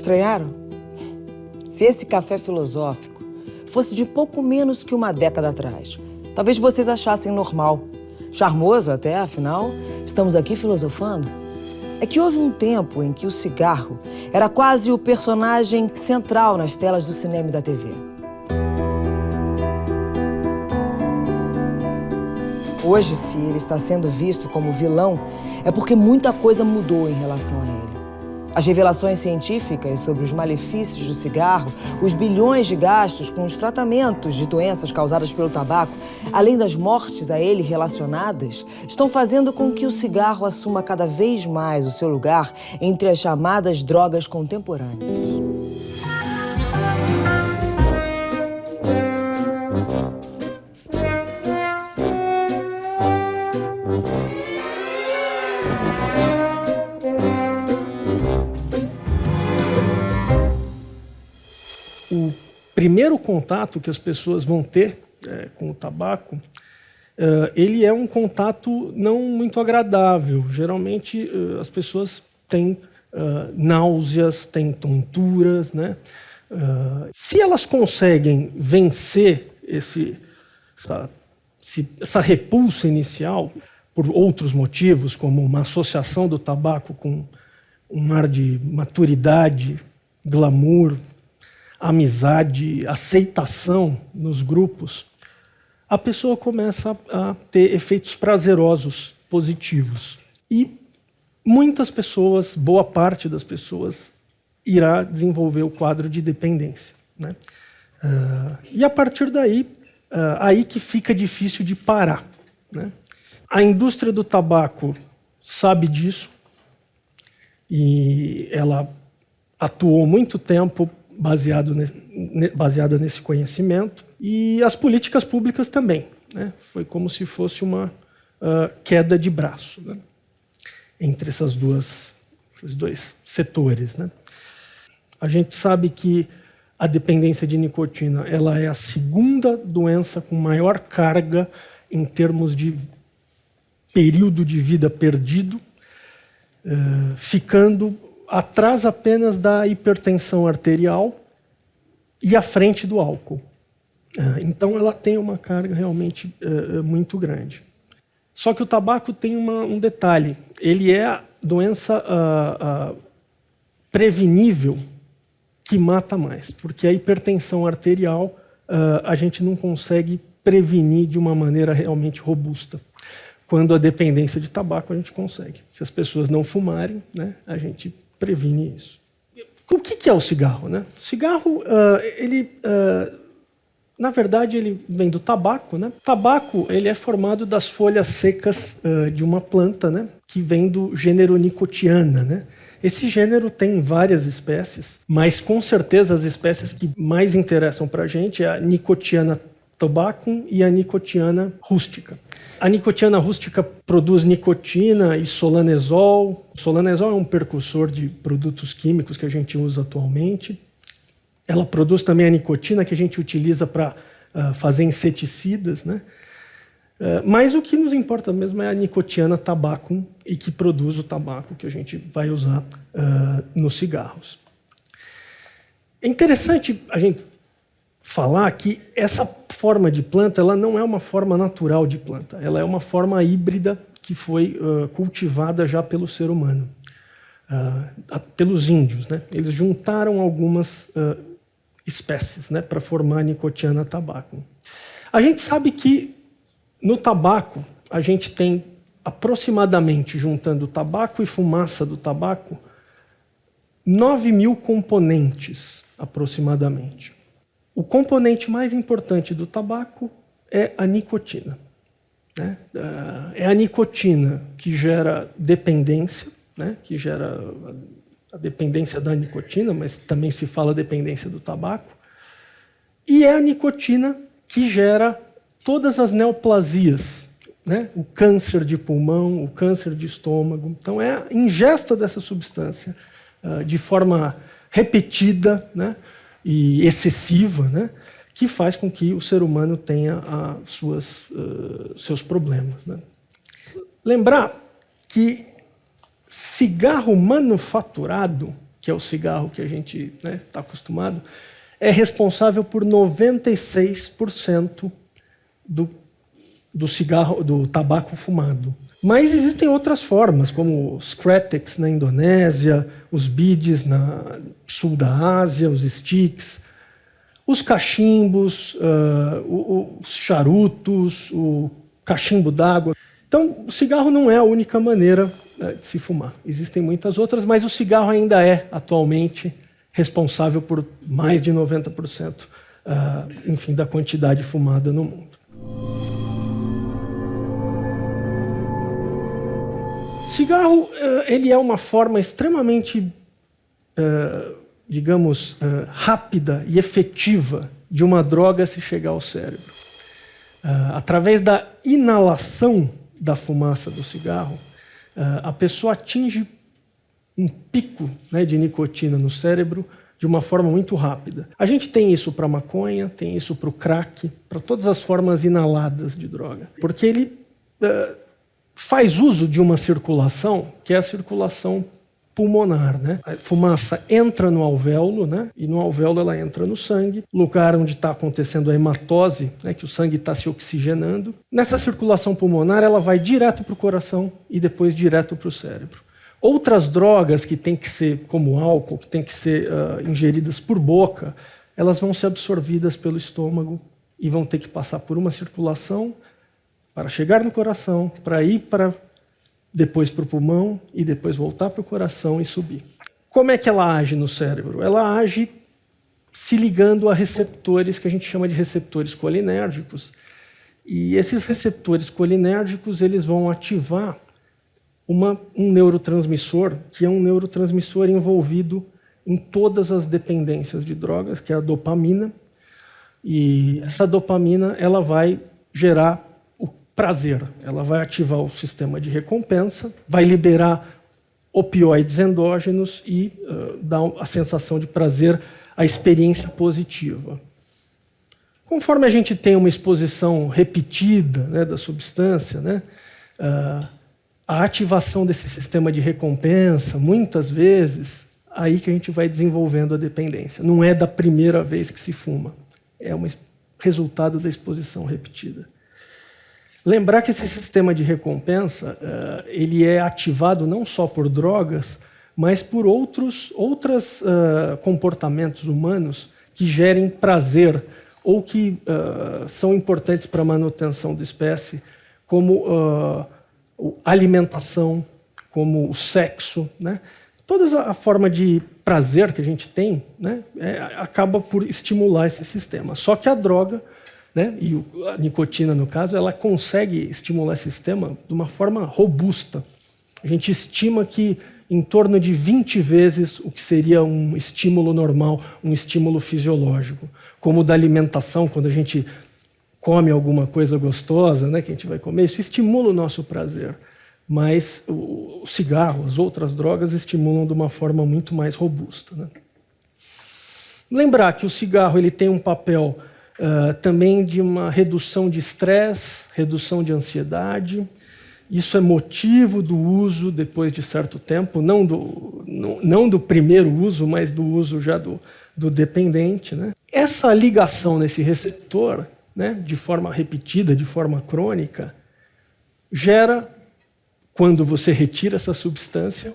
Estranharam? Se esse café filosófico fosse de pouco menos que uma década atrás, talvez vocês achassem normal. Charmoso até, afinal, estamos aqui filosofando. É que houve um tempo em que o cigarro era quase o personagem central nas telas do cinema e da TV. Hoje, se ele está sendo visto como vilão, é porque muita coisa mudou em relação a ele. As revelações científicas sobre os malefícios do cigarro, os bilhões de gastos com os tratamentos de doenças causadas pelo tabaco, além das mortes a ele relacionadas, estão fazendo com que o cigarro assuma cada vez mais o seu lugar entre as chamadas drogas contemporâneas. O primeiro contato que as pessoas vão ter com o tabaco, ele é um contato não muito agradável. Geralmente, as pessoas têm náuseas, têm tonturas, né? Se elas conseguem vencer essa repulsa inicial, por outros motivos, como uma associação do tabaco com um ar de maturidade, glamour, amizade, aceitação nos grupos, a pessoa começa a ter efeitos prazerosos, positivos. E muitas pessoas, boa parte das pessoas, irá desenvolver o quadro de dependência, né? E a partir daí, aí que fica difícil de parar, né? A indústria do tabaco sabe disso e ela atuou muito tempo baseada nesse conhecimento, e as políticas públicas também, né? Foi como se fosse uma queda de braço, né? Entre esses dois setores, né? A gente sabe que a dependência de nicotina ela é a segunda doença com maior carga em termos de período de vida perdido, ficando atrás apenas da hipertensão arterial e à frente do álcool. Então, ela tem uma carga realmente muito grande. Só que o tabaco tem um detalhe. Ele é a doença prevenível que mata mais, porque a hipertensão arterial a gente não consegue prevenir de uma maneira realmente robusta. Quando a dependência de tabaco a gente consegue. Se as pessoas não fumarem, né, a gente previne isso. O que é o cigarro, né? O cigarro, na verdade, ele vem do tabaco, né? O tabaco, ele é formado das folhas secas de uma planta, né, que vem do gênero Nicotiana, né? Esse gênero tem várias espécies, mas com certeza as espécies que mais interessam para a gente é a Nicotiana tabacum e a Nicotiana rustica. A Nicotiana rústica produz nicotina e solanesol. O solanesol é um precursor de produtos químicos que a gente usa atualmente. Ela produz também a nicotina, que a gente utiliza para fazer inseticidas, né? Mas o que nos importa mesmo é a Nicotiana tabacum, e que produz o tabaco que a gente vai usar nos cigarros. É interessante a gente falar que essa forma de planta ela não é uma forma natural de planta, ela é uma forma híbrida que foi cultivada já pelo ser humano, pelos índios, né? Eles juntaram algumas espécies, né, para formar a Nicotiana tabacum. A gente sabe que no tabaco a gente tem aproximadamente, juntando tabaco e fumaça do tabaco, 9.000 componentes aproximadamente. O componente mais importante do tabaco é a nicotina, né? É a nicotina que gera dependência, né? Que gera a dependência da nicotina, mas também se fala dependência do tabaco. E é a nicotina que gera todas as neoplasias, né? O câncer de pulmão, o câncer de estômago. Então, é a ingesta dessa substância de forma repetida, né, e excessiva, né, que faz com que o ser humano tenha seus problemas, né. Lembrar que cigarro manufaturado, que que é o cigarro que a gente está acostumado, é responsável por 96% do cigarro, do tabaco fumado. Mas existem outras formas, como os kretek na Indonésia, os beads no sul da Ásia, os sticks, os cachimbos, os charutos, o cachimbo d'água. Então, o cigarro não é a única maneira de se fumar. Existem muitas outras, mas o cigarro ainda é, atualmente, responsável por mais de 90%, enfim, da quantidade fumada no mundo. O cigarro, ele é uma forma extremamente, digamos, rápida e efetiva de uma droga se chegar ao cérebro. Através da inalação da fumaça do cigarro, a pessoa atinge um pico, né, de nicotina no cérebro de uma forma muito rápida. A gente tem isso para maconha, tem isso para o crack, para todas as formas inaladas de droga. Porque ele faz uso de uma circulação, que é a circulação pulmonar, né? A fumaça entra no alvéolo, né? E no alvéolo ela entra no sangue, lugar onde está acontecendo a hematose, né? Que o sangue está se oxigenando. Nessa circulação pulmonar, ela vai direto para o coração e depois direto para o cérebro. Outras drogas que têm que ser, como álcool, que têm que ser ingeridas por boca, elas vão ser absorvidas pelo estômago e vão ter que passar por uma circulação para chegar no coração, para ir depois para o pulmão e depois voltar para o coração e subir. Como é que ela age no cérebro? Ela age se ligando a receptores que a gente chama de receptores colinérgicos. E esses receptores colinérgicos eles vão ativar um neurotransmissor, que é um neurotransmissor envolvido em todas as dependências de drogas, que é a dopamina. E essa dopamina ela vai gerar prazer. Ela vai ativar o sistema de recompensa, vai liberar opioides endógenos e dar a sensação de prazer, a experiência positiva. Conforme a gente tem uma exposição repetida, né, da substância, né, a ativação desse sistema de recompensa, muitas vezes, aí que a gente vai desenvolvendo a dependência. Não é da primeira vez que se fuma, é um resultado da exposição repetida. Lembrar que esse sistema de recompensa ele é ativado não só por drogas, mas por outros comportamentos humanos que gerem prazer ou que são importantes para a manutenção da espécie, como a alimentação, como o sexo, né? Toda a forma de prazer que a gente tem, né, acaba por estimular esse sistema. Só que a droga, né, e a nicotina, no caso, ela consegue estimular esse sistema de uma forma robusta. A gente estima que em torno de 20 vezes o que seria um estímulo normal, um estímulo fisiológico. Como o da alimentação, quando a gente come alguma coisa gostosa, né, que a gente vai comer, isso estimula o nosso prazer. Mas o cigarro, as outras drogas, estimulam de uma forma muito mais robusta, né? Lembrar que o cigarro ele tem um papel também de uma redução de estresse, redução de ansiedade. Isso é motivo do uso depois de certo tempo, não do primeiro uso, mas do uso já do dependente, né? Essa ligação nesse receptor, né, de forma repetida, de forma crônica, gera, quando você retira essa substância,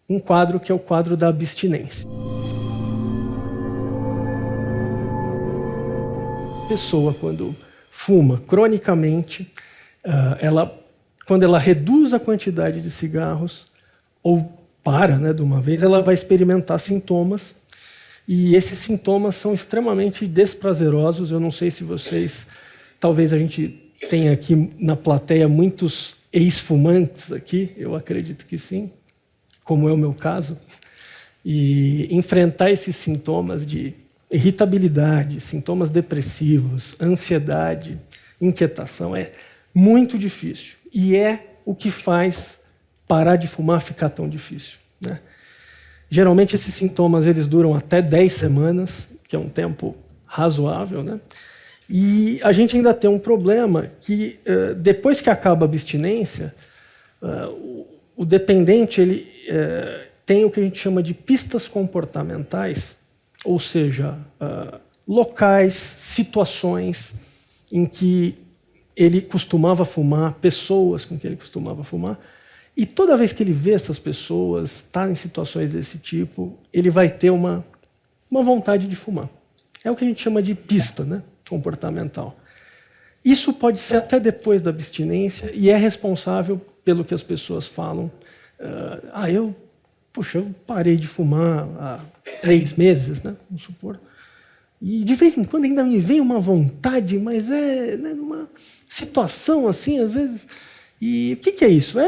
um quadro que é o quadro da abstinência. A pessoa, quando fuma cronicamente, quando ela reduz a quantidade de cigarros, ou para, né, de uma vez, ela vai experimentar sintomas, e esses sintomas são extremamente desprazerosos. Eu não sei se vocês... Talvez a gente tenha aqui na plateia muitos ex-fumantes aqui, eu acredito que sim, como é o meu caso. E enfrentar esses sintomas de irritabilidade, sintomas depressivos, ansiedade, inquietação, é muito difícil. E é o que faz parar de fumar ficar tão difícil, né? Geralmente esses sintomas eles duram até 10 semanas, que é um tempo razoável, né? E a gente ainda tem um problema que depois que acaba a abstinência, o dependente tem o que a gente chama de pistas comportamentais, ou seja, locais, situações em que ele costumava fumar, pessoas com que ele costumava fumar, e toda vez que ele vê essas pessoas, está em situações desse tipo, ele vai ter uma vontade de fumar. É o que a gente chama de pista, né, comportamental. Isso pode ser até depois da abstinência e é responsável pelo que as pessoas falam. Eu parei de fumar há 3 meses, né, vamos supor. E de vez em quando ainda me vem uma vontade, mas numa situação assim, às vezes. E o que é isso?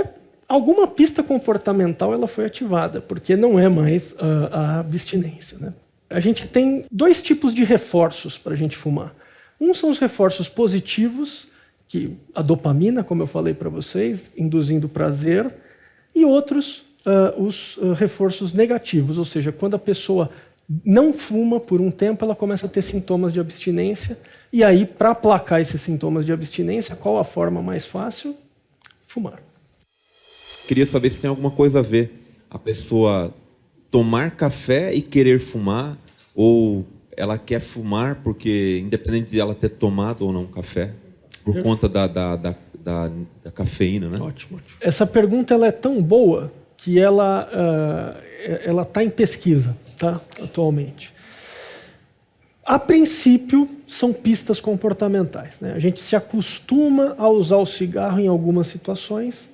Alguma pista comportamental ela foi ativada, porque não é mais a abstinência, né? A gente tem 2 tipos de reforços para a gente fumar. Um são os reforços positivos, que a dopamina, como eu falei para vocês, induzindo prazer, e outros, os reforços negativos, ou seja, quando a pessoa não fuma por um tempo, ela começa a ter sintomas de abstinência, e aí, para aplacar esses sintomas de abstinência, qual a forma mais fácil? Fumar. Queria saber se tem alguma coisa a ver a pessoa tomar café e querer fumar, ou ela quer fumar porque, independente de ela ter tomado ou não café, por conta da cafeína, né? Ótimo. Essa pergunta ela é tão boa que ela está em pesquisa, tá? Atualmente. A princípio, são pistas comportamentais, né? A gente se acostuma a usar o cigarro em algumas situações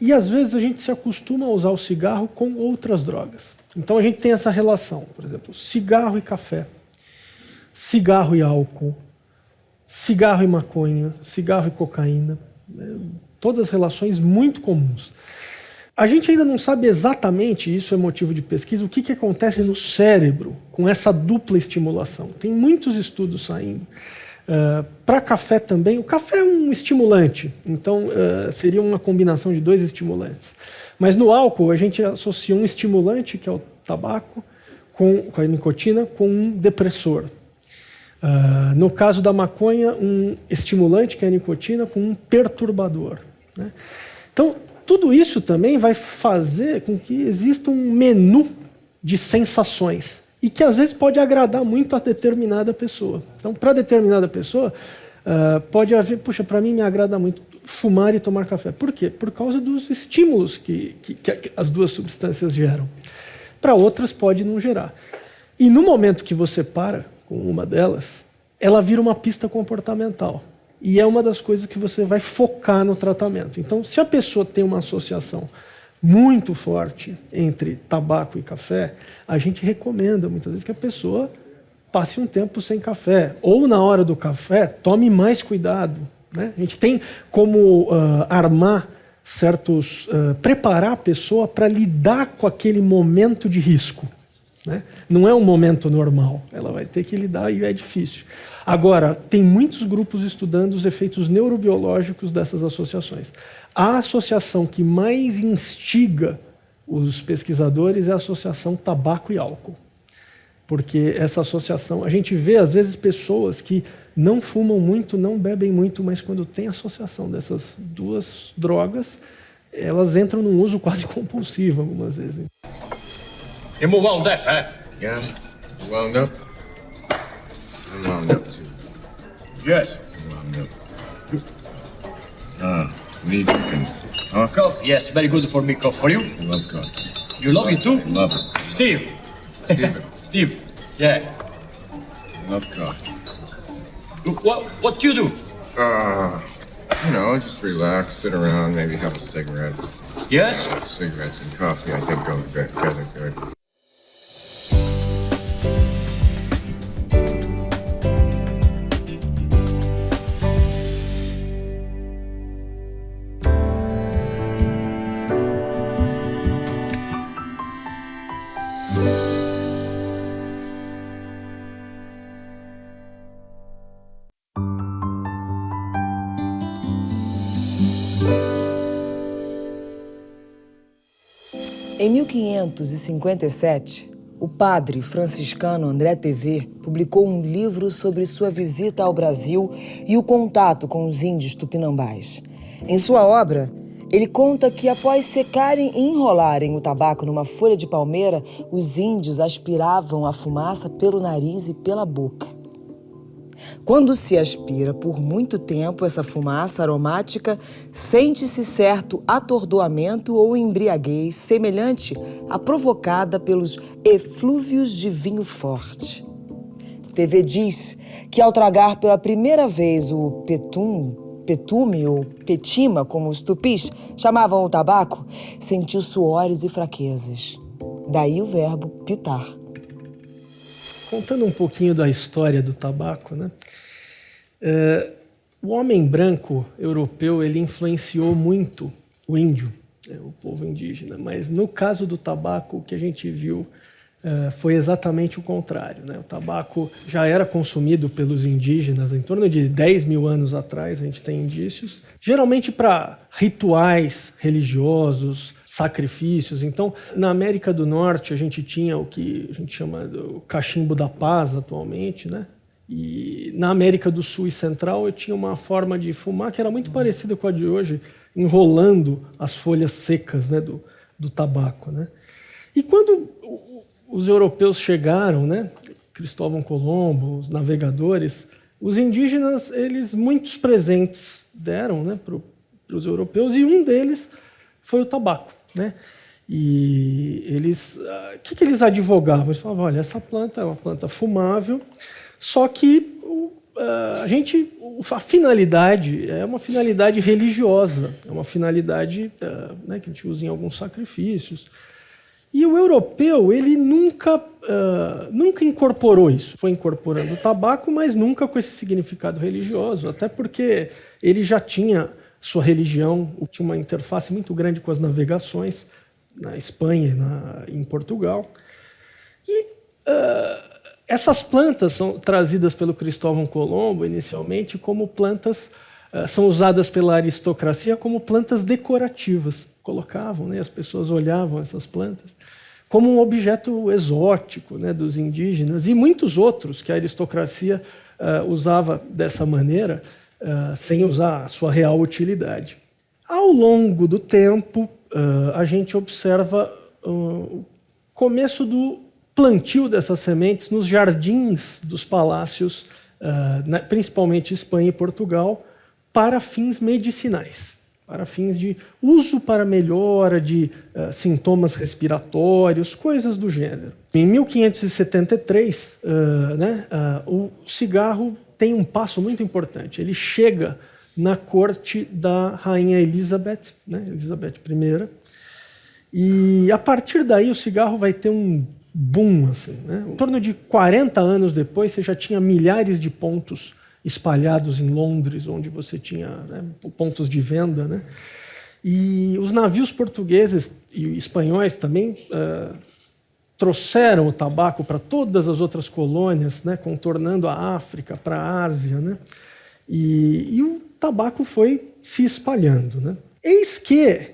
e, às vezes, a gente se acostuma a usar o cigarro com outras drogas. Então, a gente tem essa relação, por exemplo, cigarro e café, cigarro e álcool, cigarro e maconha, cigarro e cocaína, né? Todas relações muito comuns. A gente ainda não sabe exatamente, isso é motivo de pesquisa, o que acontece no cérebro com essa dupla estimulação. Tem muitos estudos saindo. Para café também, o café é um estimulante, então seria uma combinação de 2 estimulantes. Mas no álcool, a gente associa um estimulante, que é o tabaco, com a nicotina, com um depressor. No caso da maconha, um estimulante, que é a nicotina, com um perturbador, né? Então, tudo isso também vai fazer com que exista um menu de sensações e que, às vezes, pode agradar muito a determinada pessoa. Então, para determinada pessoa, pode haver... Puxa, para mim me agrada muito fumar e tomar café. Por quê? Por causa dos estímulos que as 2 substâncias geram. Para outras, pode não gerar. E no momento que você para com uma delas, ela vira uma pista comportamental. E é uma das coisas que você vai focar no tratamento. Então, se a pessoa tem uma associação muito forte entre tabaco e café, a gente recomenda muitas vezes que a pessoa passe um tempo sem café. Ou, na hora do café, tome mais cuidado, né? A gente tem como armar certos... preparar a pessoa para lidar com aquele momento de risco, né? Não é um momento normal, ela vai ter que lidar e é difícil. Agora, tem muitos grupos estudando os efeitos neurobiológicos dessas associações. A associação que mais instiga os pesquisadores é a associação tabaco e álcool. Porque essa associação, a gente vê às vezes pessoas que não fumam muito, não bebem muito, mas quando tem associação dessas 2 drogas, elas entram num uso quase compulsivo algumas vezes. You more wound up, huh? Yeah, wound up. I'm wound up too. Yes. I'm wound up. What are you drinking? Coffee? Coffee, yes, very good for me. Coffee for you? I love coffee. You love it too? I love it. Steve. Steven, Steve. Yeah. I love coffee. What you do? Just relax, sit around, maybe have a cigarette. Yes. Cigarettes and coffee, I think, go together good. Em 1557, o padre franciscano André Tevet publicou um livro sobre sua visita ao Brasil e o contato com os índios tupinambás. Em sua obra, Ele conta que após secarem e enrolarem o tabaco numa folha de palmeira, os índios aspiravam a fumaça pelo nariz e pela boca. Quando se aspira por muito tempo essa fumaça aromática, sente-se certo atordoamento ou embriaguez semelhante à provocada pelos eflúvios de vinho forte. TV diz que ao tragar pela primeira vez o petume ou petima, como os tupis chamavam o tabaco, sentiu suores e fraquezas. Daí o verbo pitar. Contando um pouquinho da história do tabaco, né? O homem branco europeu ele influenciou muito o índio, o povo indígena, mas no caso do tabaco o que a gente viu foi exatamente o contrário, né? O tabaco já era consumido pelos indígenas em torno de 10 mil anos atrás, a gente tem indícios, geralmente para rituais religiosos, sacrifícios. Então, na América do Norte, a gente tinha o que a gente chama do cachimbo da paz atualmente, né? E na América do Sul e Central, eu tinha uma forma de fumar que era muito parecida com a de hoje, enrolando as folhas secas, né, do tabaco, né? E quando os europeus chegaram, né, Cristóvão Colombo, os navegadores, os indígenas, eles muitos presentes deram, né, para os europeus, e um deles foi o tabaco, né? E eles, o que eles advogavam? Eles falavam, olha, essa planta é uma planta fumável, só que a finalidade é uma finalidade religiosa, é uma finalidade né, que a gente usa em alguns sacrifícios. E o europeu, ele nunca incorporou isso. Foi incorporando o tabaco, mas nunca com esse significado religioso, até porque ele já tinha sua religião, tinha uma interface muito grande com as navegações na Espanha e em Portugal. E essas plantas são trazidas pelo Cristóvão Colombo, inicialmente, como plantas, são usadas pela aristocracia como plantas decorativas. Colocavam, né, as pessoas olhavam essas plantas como um objeto exótico, né, dos indígenas, e muitos outros que a aristocracia usava dessa maneira, sem usar a sua real utilidade. Ao longo do tempo, a gente observa o começo do plantio dessas sementes nos jardins dos palácios, principalmente Espanha e Portugal, para fins medicinais, para fins de uso para melhora de sintomas respiratórios, coisas do gênero. Em 1573, o cigarro tem um passo muito importante. Ele chega na corte da rainha Elizabeth, né, Elizabeth I, e a partir daí o cigarro vai ter um boom. Assim, né? Em torno de 40 anos depois, você já tinha milhares de pontos espalhados em Londres, onde você tinha, né, pontos de venda, né? E os navios portugueses e espanhóis também trouxeram o tabaco para todas as outras colônias, né, contornando a África, para a Ásia, né? E o tabaco foi se espalhando, né? Eis que,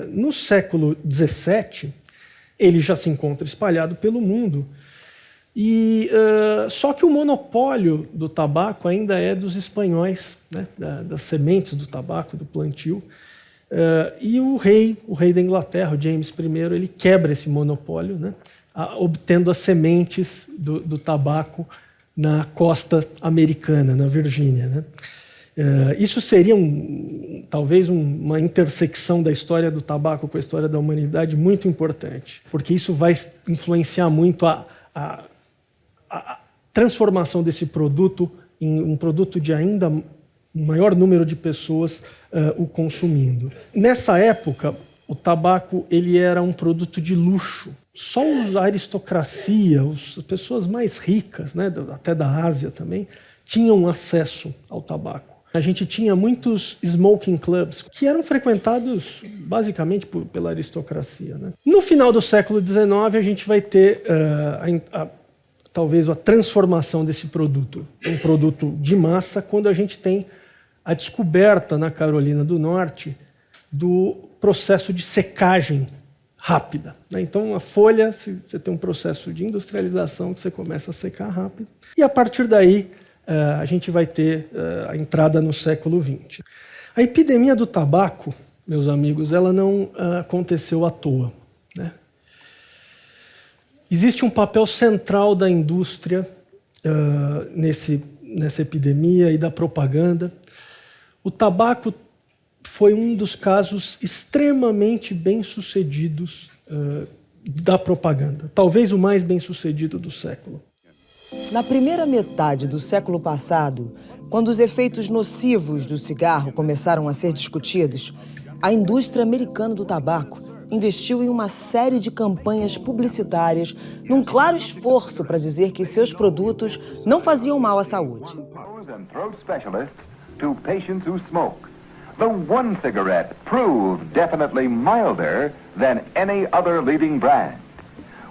no século XVII, ele já se encontra espalhado pelo mundo, só que o monopólio do tabaco ainda é dos espanhóis, né, das sementes do tabaco, do plantio. E o rei da Inglaterra, o James I, ele quebra esse monopólio, né, obtendo as sementes do tabaco na costa americana, na Virgínia, né. Isso seria talvez uma intersecção da história do tabaco com a história da humanidade muito importante, porque isso vai influenciar muito a transformação desse produto em um produto de ainda maior número de pessoas o consumindo. Nessa época, o tabaco ele era um produto de luxo. Só a aristocracia, as pessoas mais ricas, né, até da Ásia também, tinham acesso ao tabaco. A gente tinha muitos smoking clubs que eram frequentados basicamente pela aristocracia, né? No final do século XIX, a gente vai ter talvez a transformação desse produto em um produto de massa, quando a gente tem a descoberta na Carolina do Norte do processo de secagem rápida, né? Então, a folha, você tem um processo de industrialização que você começa a secar rápido, e a partir daí a gente vai ter a entrada no século XX. A epidemia do tabaco meus amigos, ela não aconteceu à toa, né? Existe um papel central da indústria nessa epidemia e da propaganda. O tabaco foi um dos casos extremamente bem-sucedidos da propaganda, talvez o mais bem-sucedido do século. Na primeira metade do século passado, quando os efeitos nocivos do cigarro começaram a ser discutidos, a indústria americana do tabaco investiu em uma série de campanhas publicitárias num claro esforço para dizer que seus produtos não faziam mal à saúde. The one cigarette proved definitely milder than any other leading brand.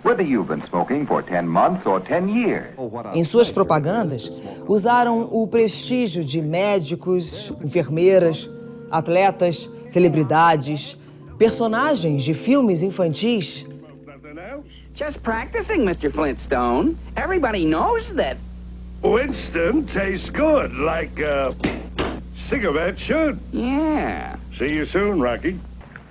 Whether you've been smoking for 10 months or 10 years. Em suas propagandas, usaram o prestígio de médicos, enfermeiras, atletas, celebridades, personagens de filmes infantis. Just practicing, Mr. Flintstone. Everybody knows that. Winston tastes good, like cigarette should. Yeah. See you soon, Rocky.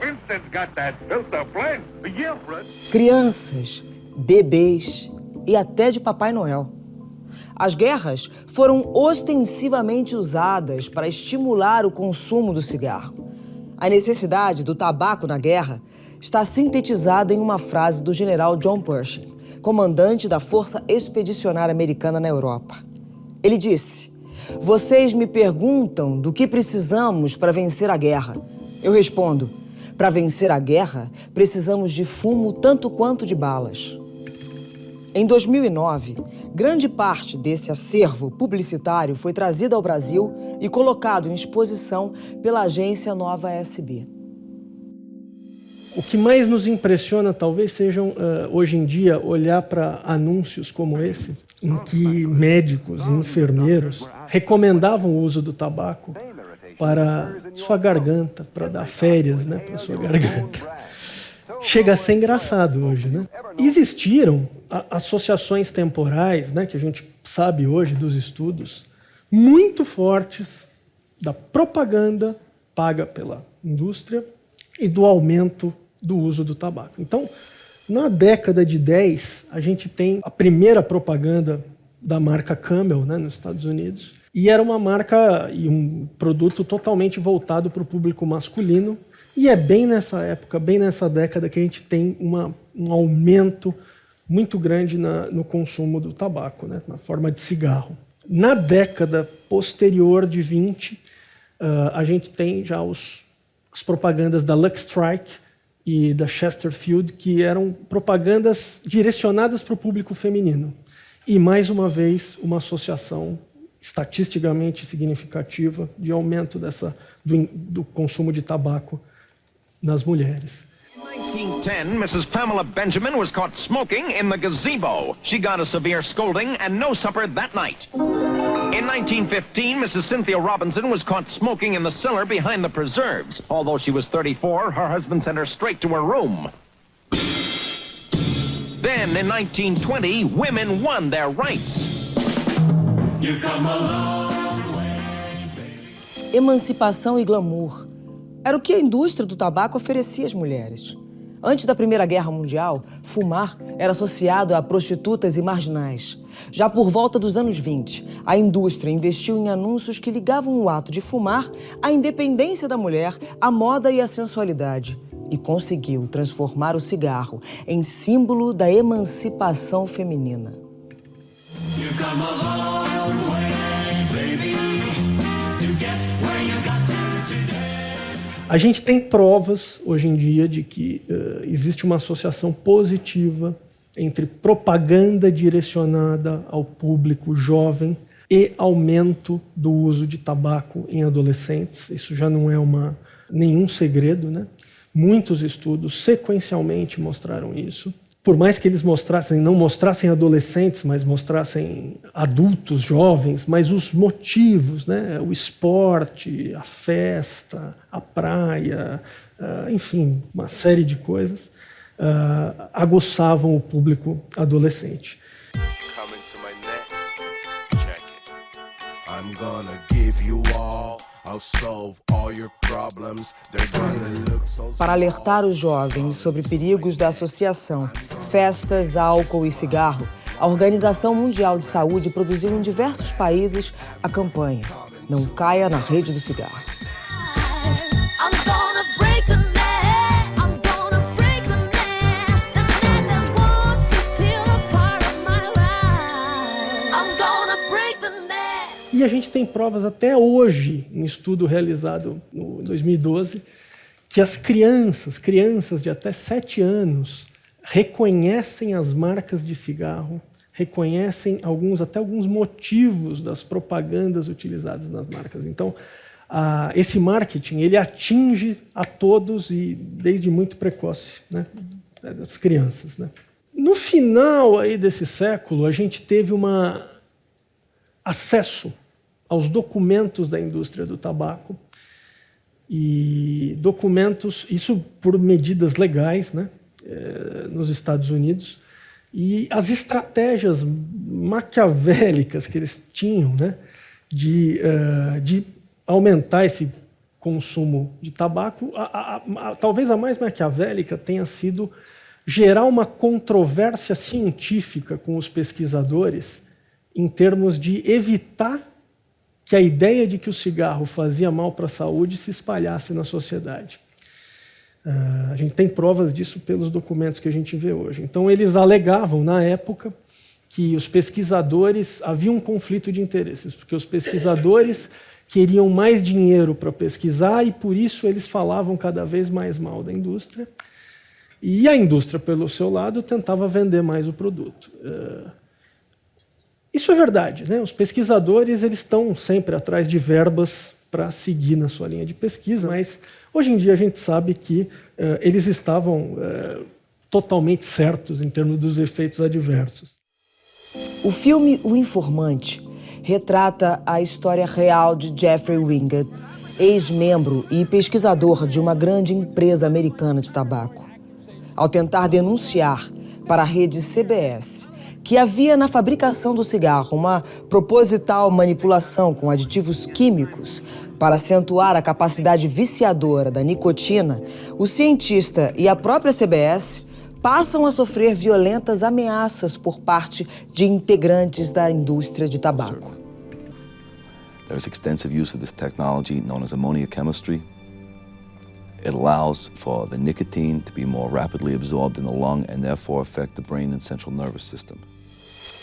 Winston's got that built-up blend. Yeah, Fred. Crianças, bebês e até de Papai Noel. As guerras foram ostensivamente usadas para estimular o consumo do cigarro. A necessidade do tabaco na guerra está sintetizada em uma frase do general John Pershing, comandante da Força Expedicionária Americana na Europa. Ele disse: "Vocês me perguntam do que precisamos para vencer a guerra. Eu respondo: para vencer a guerra, precisamos de fumo tanto quanto de balas." Em 2009, grande parte desse acervo publicitário foi trazido ao Brasil e colocado em exposição pela agência Nova SB. O que mais nos impressiona talvez sejam, hoje em dia, olhar para anúncios como esse, em que médicos e enfermeiros recomendavam o uso do tabaco para sua garganta, para dar férias, né, para sua garganta. Chega a ser engraçado hoje, né? Existiram associações temporais, né, que a gente sabe hoje dos estudos, muito fortes da propaganda paga pela indústria e do aumento do uso do tabaco. Então, na década de 10, a gente tem a primeira propaganda da marca Camel, né, nos Estados Unidos, e era uma marca e um produto totalmente voltado para o público masculino. E é bem nessa época, bem nessa década, que a gente tem um aumento muito grande no consumo do tabaco, né, na forma de cigarro. Na década posterior de 20, a gente tem já as propagandas da Lucky Strike e da Chesterfield, que eram propagandas direcionadas para o público feminino. E, mais uma vez, uma associação estatisticamente significativa de aumento do consumo de tabaco nas mulheres. In 1910, Mrs. Pamela Benjamin was caught smoking in the gazebo. She got a severe scolding and no supper that night. In 1915, Mrs. Cynthia Robinson was caught smoking in the cellar behind the preserves. Although she was 34, her husband sent her straight to her room. Then, in 1920, women won their rights. You come a long way, baby. Emancipação e glamour era o que a indústria do tabaco oferecia às mulheres. Antes da Primeira Guerra Mundial, fumar era associado a prostitutas e marginais. Já por volta dos anos 20, a indústria investiu em anúncios que ligavam o ato de fumar à independência da mulher, à moda e à sensualidade. E conseguiu transformar o cigarro em símbolo da emancipação feminina. You come a long way, baby, to get where you got to today. A gente tem provas, hoje em dia, de que existe uma associação positiva entre propaganda direcionada ao público jovem e aumento do uso de tabaco em adolescentes. Isso já não é nenhum segredo, né? Muitos estudos sequencialmente mostraram isso. Por mais que eles não mostrassem adolescentes, mas mostrassem adultos, jovens, mas os motivos, né? O esporte, a festa, a praia, enfim, uma série de coisas, aguçavam o público adolescente. Coming to my neck, check it. I'm gonna give you all Para alertar os jovens sobre perigos da associação festas, álcool e cigarro, a Organização Mundial de Saúde produziu em diversos países a campanha Não Caia na Rede do Cigarro. E a gente tem provas até hoje, em estudo realizado em 2012, que as crianças de até 7 anos, reconhecem as marcas de cigarro, reconhecem até alguns motivos das propagandas utilizadas nas marcas. Então, esse marketing ele atinge a todos e desde muito precoce, né, das crianças, né? No final aí desse século, a gente teve acesso aos documentos da indústria do tabaco, e documentos, isso por medidas legais, né, nos Estados Unidos, e as estratégias maquiavélicas que eles tinham, né, de aumentar esse consumo de tabaco, talvez a mais maquiavélica tenha sido gerar uma controvérsia científica com os pesquisadores em termos de evitar que a ideia de que o cigarro fazia mal para a saúde se espalhasse na sociedade. A gente tem provas disso pelos documentos que a gente vê hoje. Então, eles alegavam, na época, que os pesquisadores... Havia um conflito de interesses, porque os pesquisadores queriam mais dinheiro para pesquisar e, por isso, eles falavam cada vez mais mal da indústria. E a indústria, pelo seu lado, tentava vender mais o produto. Isso é verdade, né? Os pesquisadores eles estão sempre atrás de verbas para seguir na sua linha de pesquisa, mas hoje em dia a gente sabe que eles estavam totalmente certos em termos dos efeitos adversos. O filme O Informante retrata a história real de Jeffrey Wingate, ex-membro e pesquisador de uma grande empresa americana de tabaco. Ao tentar denunciar para a rede CBS que havia na fabricação do cigarro uma proposital manipulação com aditivos químicos para acentuar a capacidade viciadora da nicotina, o cientista e a própria CBS passam a sofrer violentas ameaças por parte de integrantes da indústria de tabaco. There is extensive use of this technology known as ammonia chemistry. It allows for the nicotine to be more rapidly absorbed in the lung and therefore affect the brain and central nervous system.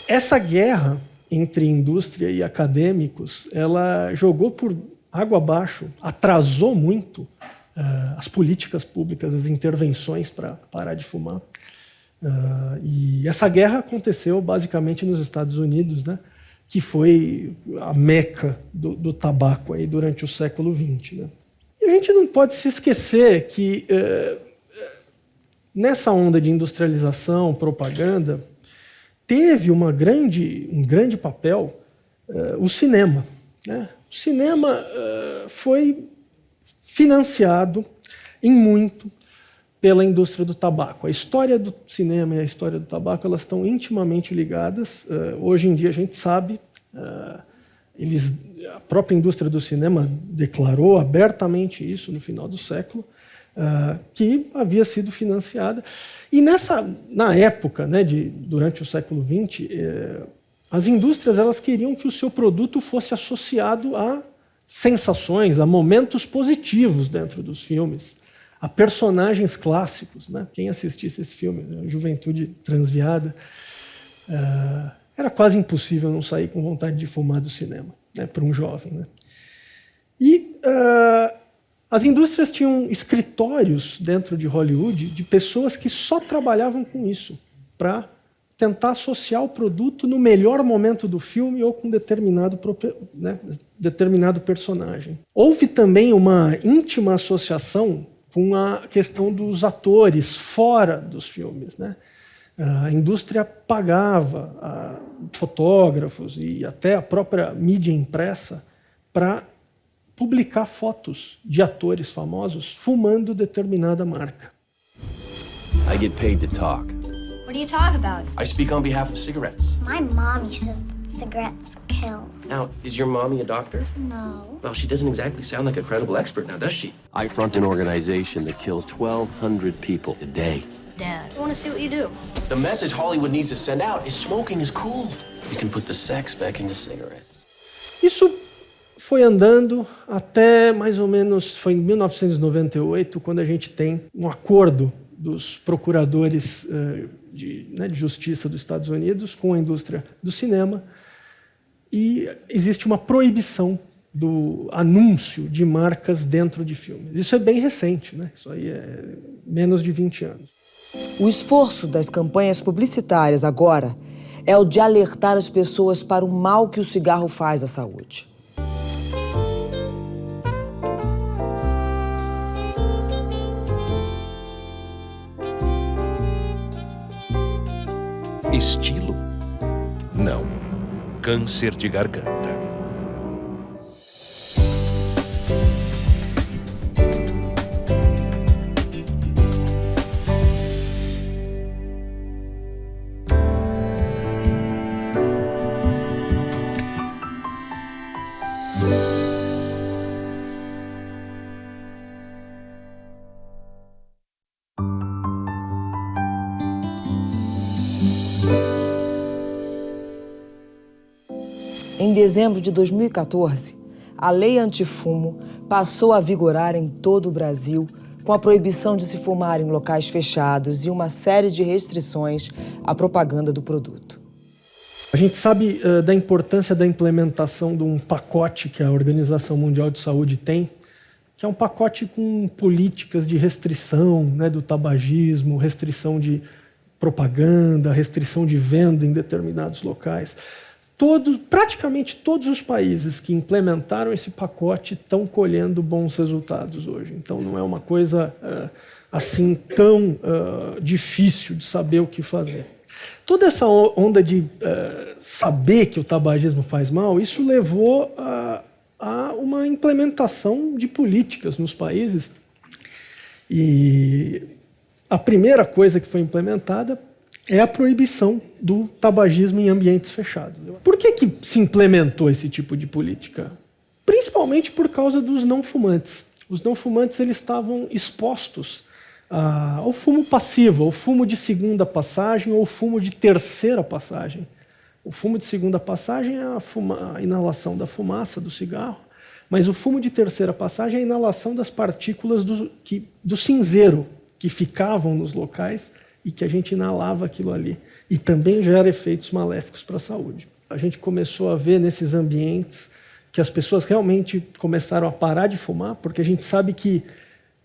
Essa guerra entre indústria e acadêmicos, ela jogou por água abaixo, atrasou muito as políticas públicas, as intervenções para parar de fumar. E essa guerra aconteceu basicamente nos Estados Unidos, né, que foi a meca do tabaco aí durante o século XX. Né? E a gente não pode se esquecer que nessa onda de industrialização, propaganda, teve um grande papel o cinema. Né? O cinema foi financiado em muito pela indústria do tabaco. A história do cinema e a história do tabaco elas estão intimamente ligadas. Hoje em dia a gente sabe, a própria indústria do cinema declarou abertamente isso no final do século, que havia sido financiada. E na época, né, durante o século XX, as indústrias elas queriam que o seu produto fosse associado a sensações, a momentos positivos dentro dos filmes, a personagens clássicos. Né? Quem assistisse esse filme, Juventude Transviada, era quase impossível não sair com vontade de fumar do cinema, né, para um jovem. Né? E as indústrias tinham escritórios dentro de Hollywood de pessoas que só trabalhavam com isso, para tentar associar o produto no melhor momento do filme ou com determinado personagem. Houve também uma íntima associação com a questão dos atores fora dos filmes. Né? A indústria pagava fotógrafos e até a própria mídia impressa para publicar fotos de atores famosos fumando determinada marca. I get paid to talk. What do you talk about? I speak on behalf of cigarettes. My mommy says that cigarettes kill. Now, is your mommy a doctor? No. Well, she doesn't exactly sound like a credible expert now, does she? I front an organization that kills 1,200 people a day. Dad, I want to see what you do. The message Hollywood needs to send out is smoking is cool. You can put the sex back into cigarettes. Isso foi andando até mais ou menos, foi em 1998, quando a gente tem um acordo dos procuradores de justiça dos Estados Unidos com a indústria do cinema, e existe uma proibição do anúncio de marcas dentro de filmes. Isso é bem recente, né? Isso aí é menos de 20 anos. O esforço das campanhas publicitárias agora é o de alertar as pessoas para o mal que o cigarro faz à saúde. Estilo? Não. Câncer de garganta. Em dezembro de 2014, a lei antifumo passou a vigorar em todo o Brasil, com a proibição de se fumar em locais fechados e uma série de restrições à propaganda do produto. A gente sabe da importância da implementação de um pacote que a Organização Mundial de Saúde tem, que é um pacote com políticas de restrição, né, do tabagismo, restrição de propaganda, restrição de venda em determinados locais. Praticamente todos os países que implementaram esse pacote estão colhendo bons resultados hoje. Então não é uma coisa assim tão difícil de saber o que fazer. Toda essa onda de saber que o tabagismo faz mal, isso levou a uma implementação de políticas nos países. E a primeira coisa que foi implementada é a proibição do tabagismo em ambientes fechados. Por que se implementou esse tipo de política? Principalmente por causa dos não fumantes. Os não fumantes eles estavam expostos ao fumo passivo, ao fumo de segunda passagem ou fumo de terceira passagem. O fumo de segunda passagem é a inalação da fumaça do cigarro, mas o fumo de terceira passagem é a inalação das partículas do cinzeiro que ficavam nos locais e que a gente inalava aquilo ali. E também gera efeitos maléficos para a saúde. A gente começou a ver nesses ambientes que as pessoas realmente começaram a parar de fumar, porque a gente sabe que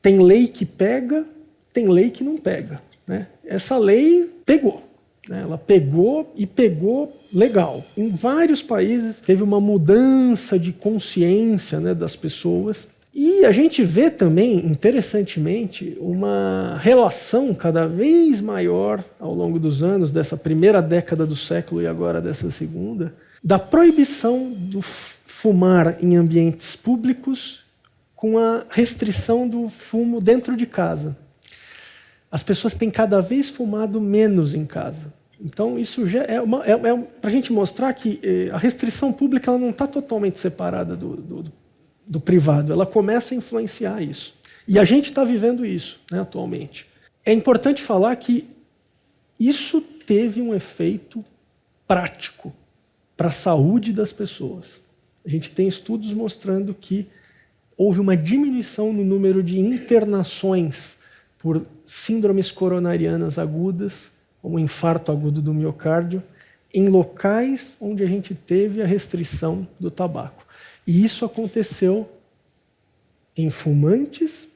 tem lei que pega, tem lei que não pega, né? Essa lei pegou, né? Ela pegou e pegou legal. Em vários países teve uma mudança de consciência, né, das pessoas. E a gente vê também, interessantemente, uma relação cada vez maior ao longo dos anos, dessa primeira década do século e agora dessa segunda, da proibição do fumar em ambientes públicos com a restrição do fumo dentro de casa. As pessoas têm cada vez fumado menos em casa. Então, isso já é para a gente mostrar que a restrição pública ela não está totalmente separada do privado, ela começa a influenciar isso. E a gente está vivendo isso, né, atualmente. É importante falar que isso teve um efeito prático para a saúde das pessoas. A gente tem estudos mostrando que houve uma diminuição no número de internações por síndromes coronarianas agudas, como infarto agudo do miocárdio, em locais onde a gente teve a restrição do tabaco. E isso aconteceu em fumantes,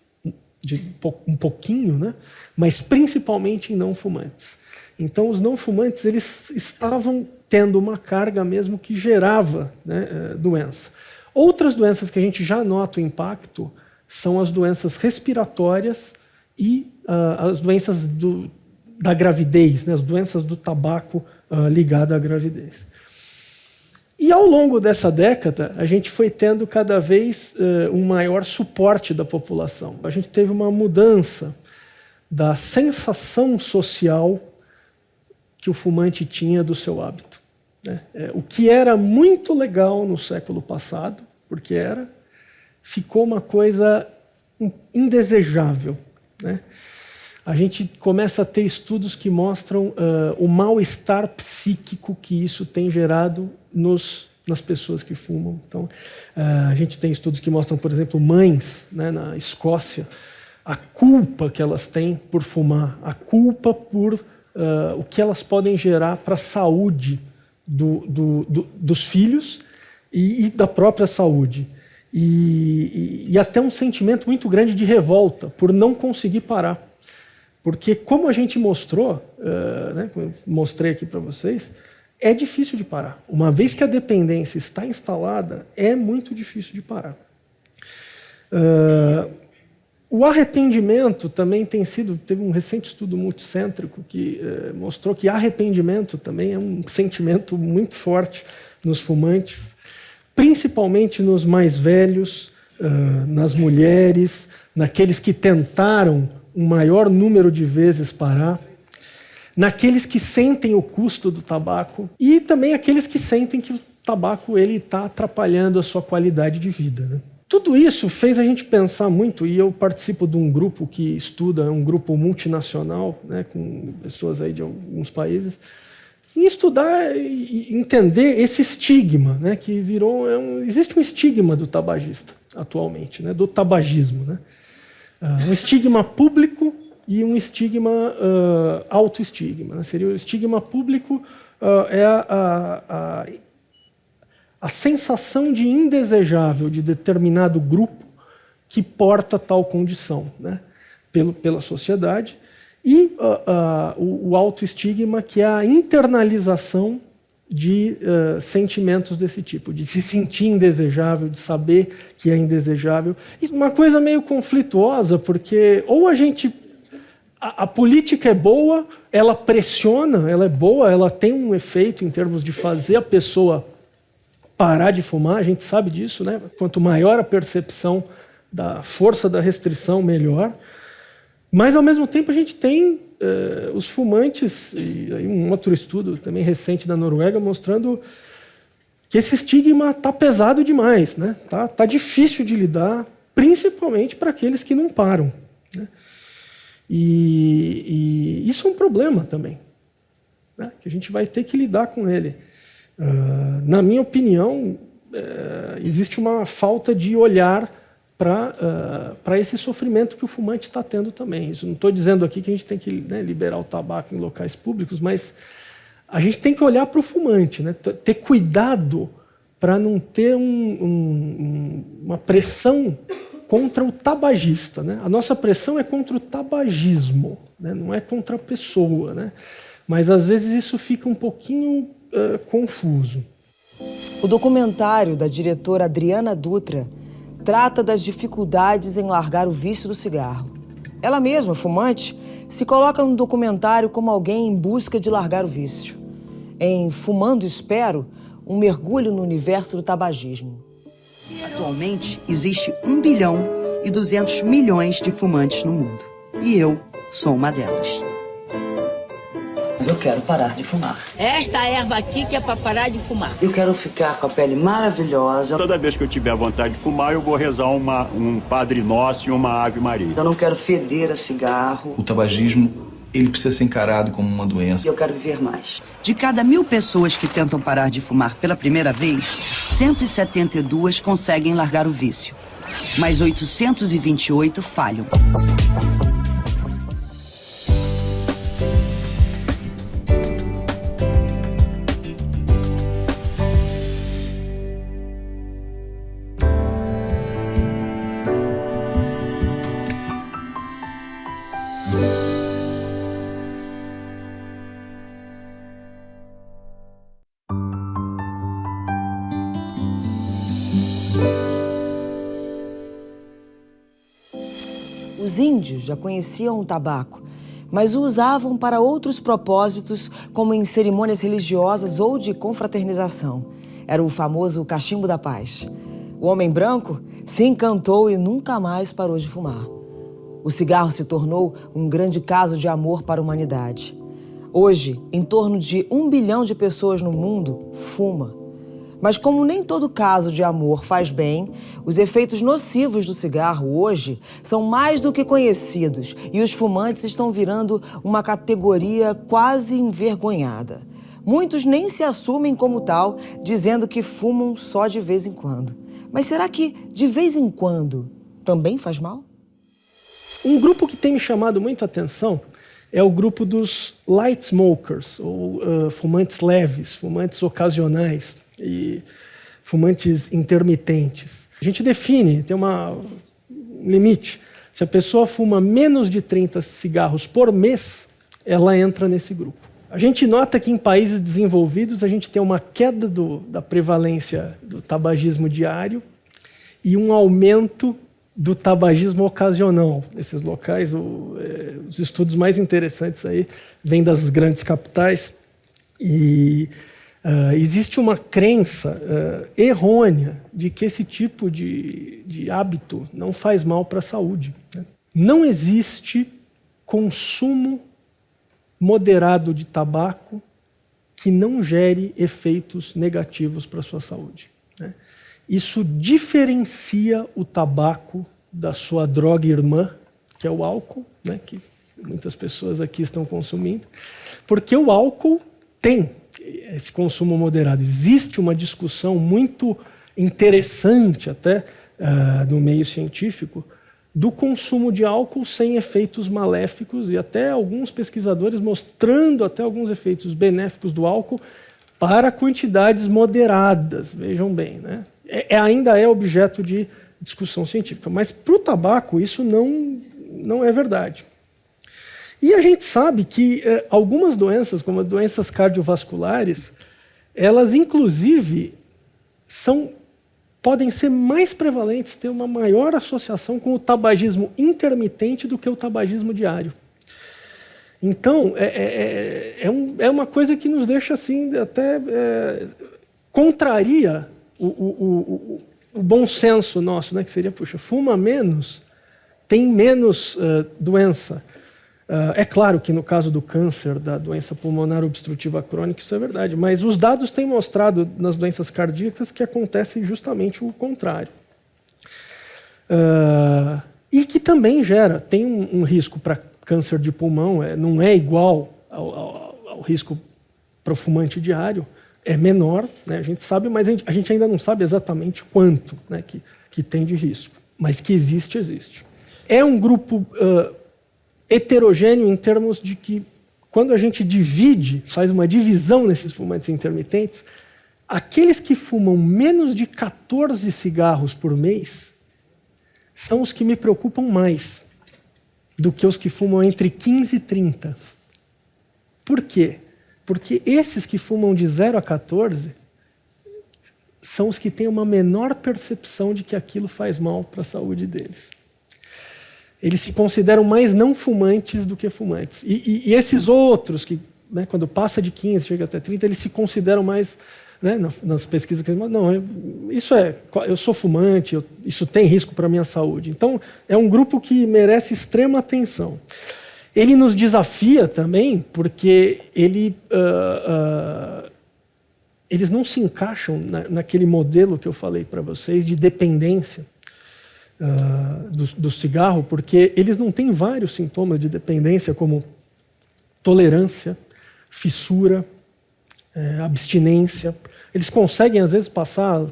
um pouquinho, né? Mas principalmente em não fumantes. Então, os não fumantes eles estavam tendo uma carga mesmo que gerava, né, doença. Outras doenças que a gente já nota o impacto são as doenças respiratórias e as doenças da gravidez, né, as doenças do tabaco ligadas à gravidez. E ao longo dessa década, a gente foi tendo cada vez um maior suporte da população. A gente teve uma mudança da sensação social que o fumante tinha do seu hábito, né? O que era muito legal no século passado, porque ficou uma coisa indesejável, né? A gente começa a ter estudos que mostram o mal-estar psíquico que isso tem gerado nas pessoas que fumam. Então, a gente tem estudos que mostram, por exemplo, mães, né, na Escócia, a culpa que elas têm por fumar, a culpa por o que elas podem gerar para a saúde dos filhos e da própria saúde. E até um sentimento muito grande de revolta por não conseguir parar. Porque, como a gente mostrou, né, mostrei aqui para vocês, é difícil de parar. Uma vez que a dependência está instalada, é muito difícil de parar. O arrependimento também teve um recente estudo multicêntrico que mostrou que arrependimento também é um sentimento muito forte nos fumantes, principalmente nos mais velhos, nas mulheres, naqueles que tentaram um maior número de vezes parar, naqueles que sentem o custo do tabaco e também aqueles que sentem que o tabaco está atrapalhando a sua qualidade de vida, né? Tudo isso fez a gente pensar muito, e eu participo de um grupo que estuda, um grupo multinacional, né, com pessoas aí de alguns países, em estudar e entender esse estigma, né, que virou... existe um estigma do tabagista atualmente, né, do tabagismo, né? Um estigma público e um estigma autoestigma, né? Seria o estigma público a sensação de indesejável de determinado grupo que porta tal condição, né? Pela sociedade, e o autoestigma, que é a internalização de sentimentos desse tipo, de se sentir indesejável, de saber que é indesejável. E uma coisa meio conflituosa, porque ou a política é boa, ela pressiona, ela é boa, ela tem um efeito em termos de fazer a pessoa parar de fumar, a gente sabe disso, né? Quanto maior a percepção da força da restrição, melhor. Mas, ao mesmo tempo, a gente tem os fumantes, e aí um outro estudo também recente da Noruega mostrando que esse estigma está pesado demais, né? Tá difícil de lidar, principalmente para aqueles que não param, né? E isso é um problema também, né? Que a gente vai ter que lidar com ele. Na minha opinião, existe uma falta de olhar para esse sofrimento que o fumante está tendo também. Isso não estou dizendo aqui que a gente tem que, né, liberar o tabaco em locais públicos, mas a gente tem que olhar para o fumante, né? Ter cuidado para não ter uma pressão contra o tabagista, né? A nossa pressão é contra o tabagismo, né? Não é contra a pessoa, né? Mas às vezes isso fica um pouquinho confuso. O documentário da diretora Adriana Dutra trata das dificuldades em largar o vício do cigarro. Ela mesma, fumante, se coloca no documentário como alguém em busca de largar o vício. Em Fumando Espero, um mergulho no universo do tabagismo. Atualmente, existe 1 bilhão e 200 milhões de fumantes no mundo. E eu sou uma delas. Mas eu quero parar de fumar. Esta erva aqui que é para parar de fumar. Eu quero ficar com a pele maravilhosa. Toda vez que eu tiver vontade de fumar, eu vou rezar um Padre Nosso e uma Ave Maria. Eu não quero feder a cigarro. O tabagismo, ele precisa ser encarado como uma doença. E eu quero viver mais. De cada 1000 pessoas que tentam parar de fumar pela primeira vez, 172 conseguem largar o vício. Mas 828 falham. Os índios já conheciam o tabaco, mas o usavam para outros propósitos, como em cerimônias religiosas ou de confraternização. Era o famoso cachimbo da paz. O homem branco se encantou e nunca mais parou de fumar. O cigarro se tornou um grande caso de amor para a humanidade. Hoje, em torno de 1 bilhão de pessoas no mundo fuma. Mas como nem todo caso de amor faz bem, os efeitos nocivos do cigarro hoje são mais do que conhecidos e os fumantes estão virando uma categoria quase envergonhada. Muitos nem se assumem como tal, dizendo que fumam só de vez em quando. Mas será que de vez em quando também faz mal? Um grupo que tem me chamado muito a atenção é o grupo dos light smokers, ou fumantes leves, fumantes ocasionais e fumantes intermitentes. A gente define, tem um limite. Se a pessoa fuma menos de 30 cigarros por mês, ela entra nesse grupo. A gente nota que em países desenvolvidos a gente tem uma queda da prevalência do tabagismo diário e um aumento do tabagismo ocasional. Nesses locais, os estudos mais interessantes aí vêm das grandes capitais e existe uma crença errônea de que esse tipo de hábito não faz mal para a saúde, né? Não existe consumo moderado de tabaco que não gere efeitos negativos para a sua saúde, né? Isso diferencia o tabaco da sua droga irmã, que é o álcool, né, que muitas pessoas aqui estão consumindo, porque o álcool tem esse consumo moderado. Existe uma discussão muito interessante até no meio científico do consumo de álcool sem efeitos maléficos e até alguns pesquisadores mostrando até alguns efeitos benéficos do álcool para quantidades moderadas, vejam bem, né? Ainda é objeto de discussão científica, mas para o tabaco isso não é verdade. E a gente sabe que algumas doenças, como as doenças cardiovasculares, elas inclusive podem ser mais prevalentes, ter uma maior associação com o tabagismo intermitente do que o tabagismo diário. Então, é uma coisa que nos deixa assim, até contraria o bom senso nosso, né? Que seria, puxa, fuma menos, tem menos doença. É claro que no caso do câncer, da doença pulmonar obstrutiva crônica, isso é verdade, mas os dados têm mostrado nas doenças cardíacas que acontece justamente o contrário. E que também tem um risco para câncer de pulmão, não é igual ao risco para o fumante diário, é menor, né, a gente sabe, mas a gente ainda não sabe exatamente quanto, né, que tem de risco, mas que existe. É um grupo heterogêneo em termos de que, quando a gente faz uma divisão nesses fumantes intermitentes, aqueles que fumam menos de 14 cigarros por mês são os que me preocupam mais do que os que fumam entre 15 e 30. Por quê? Porque esses que fumam de 0 a 14 são os que têm uma menor percepção de que aquilo faz mal para a saúde deles. Eles se consideram mais não fumantes do que fumantes. E esses outros, que, né, quando passa de 15, chega até 30, eles se consideram mais, né, nas pesquisas, que eu sou fumante, isso tem risco para a minha saúde. Então, é um grupo que merece extrema atenção. Ele nos desafia também, porque eles não se encaixam naquele modelo que eu falei para vocês de dependência do cigarro, porque eles não têm vários sintomas de dependência, como tolerância, fissura, abstinência. Eles conseguem, às vezes, passar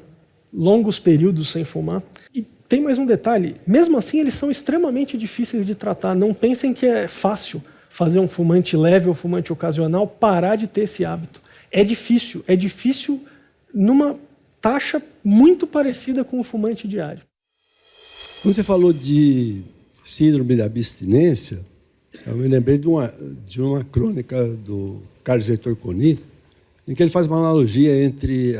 longos períodos sem fumar. E tem mais um detalhe, mesmo assim eles são extremamente difíceis de tratar. Não pensem que é fácil fazer um fumante leve ou fumante ocasional parar de ter esse hábito. É difícil numa taxa muito parecida com o fumante diário. Quando você falou de síndrome da abstinência, eu me lembrei de uma crônica do Carlos Heitor Coni, em que ele faz uma analogia entre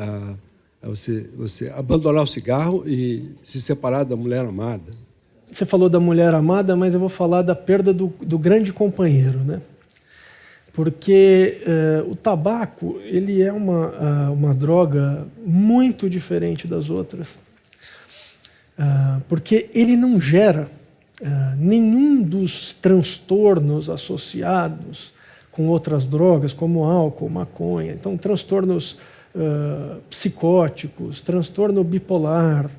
você abandonar o cigarro e se separar da mulher amada. Você falou da mulher amada, mas eu vou falar da perda do grande companheiro, né? Porque o tabaco ele é uma droga muito diferente das outras. Porque ele não gera nenhum dos transtornos associados com outras drogas, como álcool, maconha. Então, transtornos psicóticos, transtorno bipolar,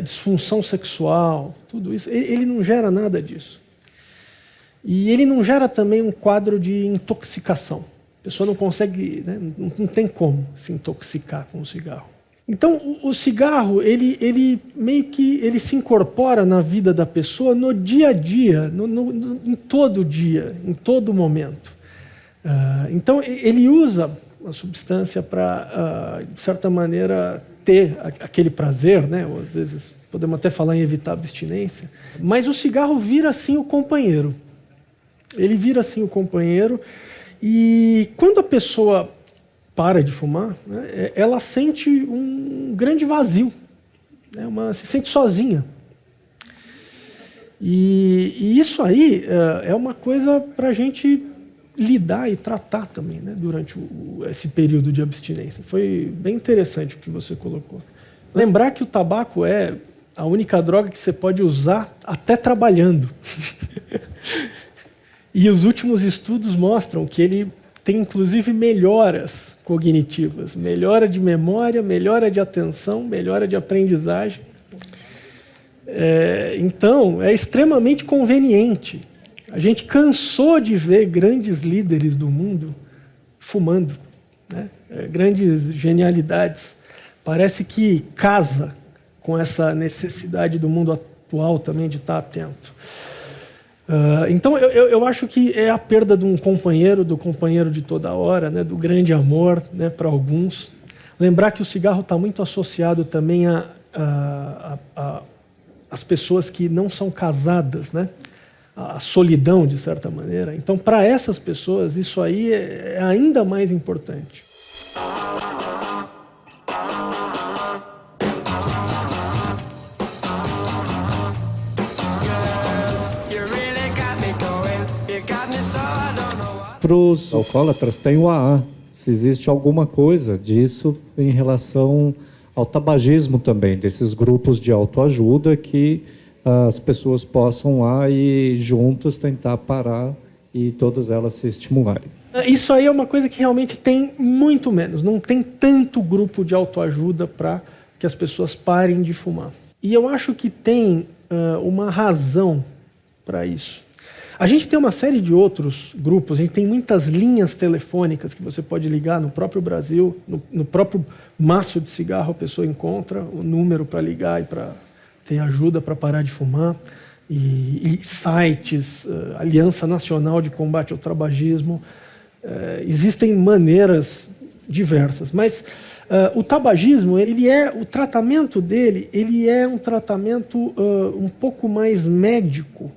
disfunção sexual, tudo isso. Ele não gera nada disso. E ele não gera também um quadro de intoxicação. A pessoa não consegue, né, não tem como se intoxicar com o cigarro. Então, o cigarro, ele meio que ele se incorpora na vida da pessoa no dia a dia, em todo dia, em todo momento. Então, ele usa a substância para, de certa maneira, ter aquele prazer, né? Ou, às vezes, podemos até falar em evitar a abstinência. Mas o cigarro vira, assim, o companheiro. Ele vira, assim, o companheiro. E quando a pessoa para de fumar, né, ela sente um grande vazio, né, se sente sozinha. E isso aí é uma coisa para a gente lidar e tratar também, né, durante esse período de abstinência. Foi bem interessante o que você colocou. Lembrar que o tabaco é a única droga que você pode usar até trabalhando. E os últimos estudos mostram que ele tem, inclusive, melhoras cognitivas, melhora de memória, melhora de atenção, melhora de aprendizagem. Então, é extremamente conveniente. A gente cansou de ver grandes líderes do mundo fumando, né? Grandes genialidades. Parece que casa com essa necessidade do mundo atual também de estar atento. Então, eu acho que é a perda de um companheiro, do companheiro de toda hora, né, do grande amor, né, para alguns. Lembrar que o cigarro está muito associado também às pessoas que não são casadas, né, a solidão, de certa maneira. Então, para essas pessoas, isso aí é ainda mais importante. Para os alcoólatras tem o AA. Se existe alguma coisa disso em relação ao tabagismo também, desses grupos de autoajuda que as pessoas possam lá e juntas tentar parar e todas elas se estimularem. Isso aí é uma coisa que realmente tem muito menos. Não tem tanto grupo de autoajuda para que as pessoas parem de fumar. E eu acho que tem uma razão para isso. A gente tem uma série de outros grupos, a gente tem muitas linhas telefônicas que você pode ligar no próprio Brasil, no próprio maço de cigarro a pessoa encontra o número para ligar e para ter ajuda para parar de fumar, e sites, Aliança Nacional de Combate ao Tabagismo, existem maneiras diversas, mas o tabagismo, o tratamento dele, ele é um tratamento um pouco mais médico,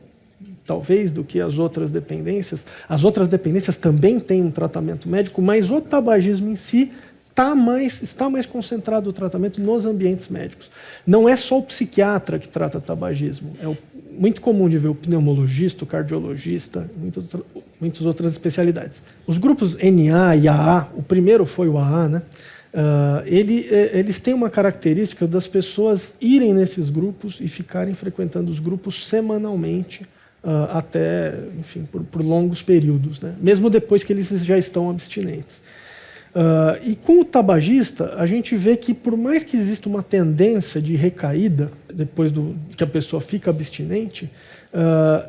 talvez, do que as outras dependências. As outras dependências também têm um tratamento médico, mas o tabagismo em si está mais concentrado o tratamento nos ambientes médicos. Não é só o psiquiatra que trata tabagismo. É muito comum de ver o pneumologista, o cardiologista, muitas outras especialidades. Os grupos NA e AA, o primeiro foi o AA, né? Eles têm uma característica das pessoas irem nesses grupos e ficarem frequentando os grupos semanalmente, até, enfim, por longos períodos, né? Mesmo depois que eles já estão abstinentes. E com o tabagista, a gente vê que, por mais que exista uma tendência de recaída, depois que a pessoa fica abstinente,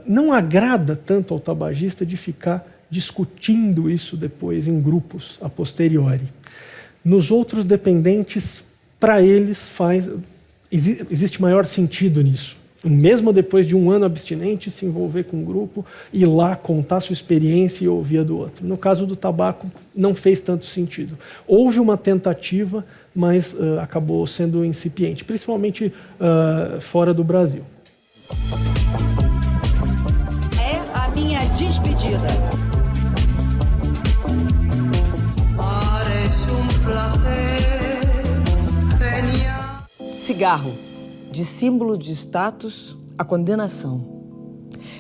não agrada tanto ao tabagista de ficar discutindo isso depois em grupos, a posteriori. Nos outros dependentes, para eles, existe maior sentido nisso. Mesmo depois de um ano abstinente, se envolver com um grupo, ir lá contar sua experiência e ouvir a do outro. No caso do tabaco, não fez tanto sentido. Houve uma tentativa, mas acabou sendo incipiente, principalmente fora do Brasil. É a minha despedida. Cigarro, de símbolo de status à condenação.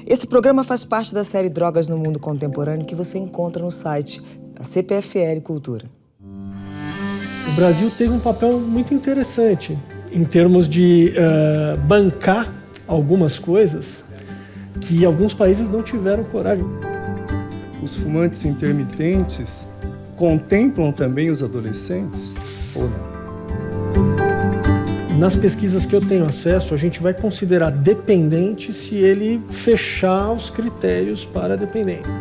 Esse programa faz parte da série Drogas no Mundo Contemporâneo que você encontra no site da CPFL Cultura. O Brasil teve um papel muito interessante em termos de bancar algumas coisas que alguns países não tiveram coragem. os fumantes intermitentes contemplam também os adolescentes ou não? Nas pesquisas que eu tenho acesso, a gente vai considerar dependente se ele fechar os critérios para a dependência.